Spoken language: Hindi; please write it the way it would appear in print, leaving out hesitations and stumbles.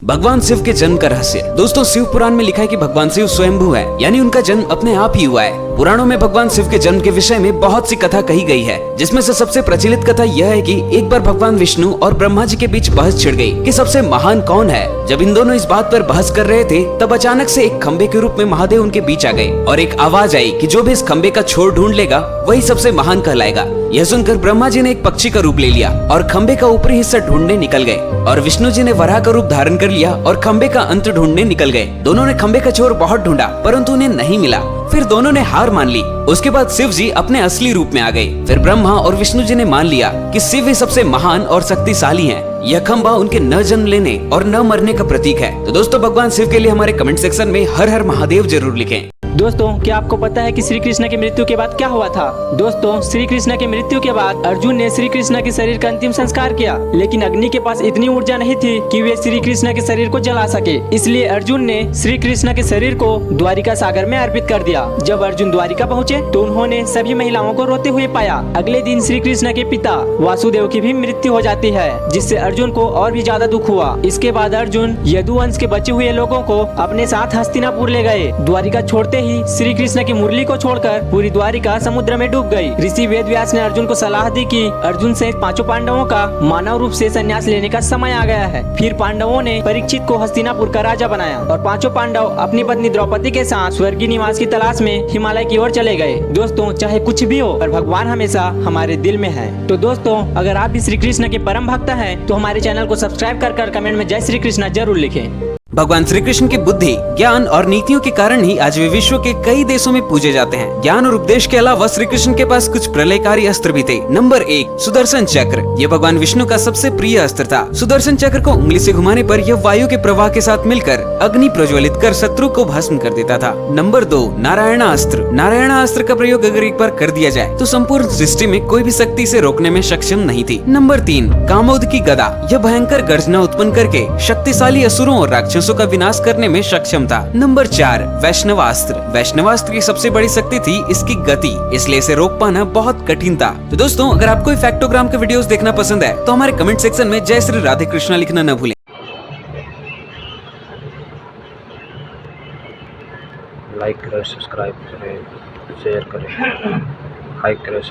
भगवान शिव के जन्म का रहस्य। दोस्तों, शिव पुराण में लिखा है कि भगवान शिव स्वयंभू है, यानी उनका जन्म अपने आप ही हुआ है। पुराणों में भगवान शिव के जन्म के विषय में बहुत सी कथा कही गई है, जिसमें से सबसे प्रचलित कथा यह है कि एक बार भगवान विष्णु और ब्रह्मा जी के बीच बहस छिड़ गई कि सबसे महान कौन है। जब इन दोनों इस बात पर बहस कर रहे थे, तब अचानक से एक खंबे के रूप में महादेव उनके बीच आ गए और एक आवाज आई कि जो भी इस खंबे का छोर ढूंढ लेगा वही सबसे महान कहलाएगा। यह सुनकर ब्रह्मा जी ने एक पक्षी का रूप ले लिया और खंबे का ऊपरी हिस्सा ढूंढने निकल गए, और विष्णु जी ने वराह का रूप धारण कर लिया और खंबे का अंत ढूंढने निकल गए। दोनों ने खंबे का छोर बहुत ढूंढा, परंतु उन्हें नहीं मिला। फिर दोनों ने हार मान ली। उसके बाद शिव जी अपने असली रूप में आ गए। फिर ब्रह्मा और विष्णु जी ने मान लिया कि शिव ही सबसे महान और शक्तिशाली हैं। यह खंबा उनके न जन्म लेने और न मरने का प्रतीक है। तो दोस्तों, भगवान शिव के लिए हमारे कमेंट सेक्शन में हर हर महादेव जरूर लिखें। दोस्तों, क्या आपको पता है कि श्री कृष्ण की मृत्यु के बाद क्या हुआ था? दोस्तों, श्री कृष्ण की मृत्यु के बाद अर्जुन ने श्री कृष्ण के शरीर का अंतिम संस्कार किया, लेकिन अग्नि के पास इतनी ऊर्जा नहीं थी कि वे श्री कृष्ण के शरीर को जला सके। इसलिए अर्जुन ने श्री कृष्ण के शरीर को द्वारिका सागर में अर्पित कर दिया। जब अर्जुन द्वारिका पहुँचे तो उन्होंने सभी महिलाओं को रोते हुए पाया। अगले दिन श्री कृष्ण के पिता वासुदेव की भी मृत्यु हो जाती है, जिससे अर्जुन को और भी ज्यादा दुख हुआ। इसके बाद अर्जुन यदुवंश के बचे हुए लोगों को अपने साथ हस्तिनापुर ले गए। द्वारिका छोड़ते ही श्री कृष्ण की मुरली को छोड़कर पूरी द्वारिका समुद्र में डूब गई। ऋषि वेदव्यास ने अर्जुन को सलाह दी कि अर्जुन सहित पांचों पांडवों का मानव रूप से संन्यास लेने का समय आ गया है। फिर पांडवों ने परीक्षित को हस्तिनापुर का राजा बनाया और पांचों पांडव अपनी पत्नी द्रौपदी के साथ स्वर्गीय निवास की तलाश में हिमालय की ओर चले गए। दोस्तों, चाहे कुछ भी हो, पर भगवान हमेशा हमारे दिल में है। तो दोस्तों, अगर आप भी श्री कृष्ण के परम भक्त हैं, तो हमारे चैनल को सब्सक्राइब कर कमेंट में जय श्री कृष्ण जरूर लिखें। भगवान श्री कृष्ण की बुद्धि, ज्ञान और नीतियों के कारण ही आज वे विश्व के कई देशों में पूजे जाते हैं। ज्ञान और उपदेश के अलावा श्री कृष्ण के पास कुछ प्रलयकारी अस्त्र भी थे। नंबर 1, सुदर्शन चक्र। यह भगवान विष्णु का सबसे प्रिय अस्त्र था। सुदर्शन चक्र को उंगली से घुमाने पर यह वायु के प्रवाह के साथ मिलकर अग्नि प्रज्वलित कर शत्रु को भस्म कर देता था। नंबर 2, नारायणास्त्र। नारायणास्त्र का प्रयोग अगर एक बार कर दिया जाए तो संपूर्ण सृष्टि में कोई भी शक्ति से रोकने में सक्षम नहीं थी। नंबर 3, कामोद की गदा। यह भयंकर गर्जना उत्पन्न करके शक्तिशाली असुरों और राक्षसों का विनाश करने में सक्षम था। नंबर 4, वैष्णवास्त्र। वैष्णवास्त्र की सबसे बड़ी शक्ति थी इसकी गति, इसलिए इसे रोक पाना बहुत कठिन था। तो दोस्तों, अगर आपको फैक्टोग्राम के वीडियोस देखना पसंद है तो हमारे कमेंट सेक्शन में जय श्री राधे कृष्णा लिखना न भूलें। लाइक करें, सब्सक्राइब करें, शेयर करें, हाइक करें,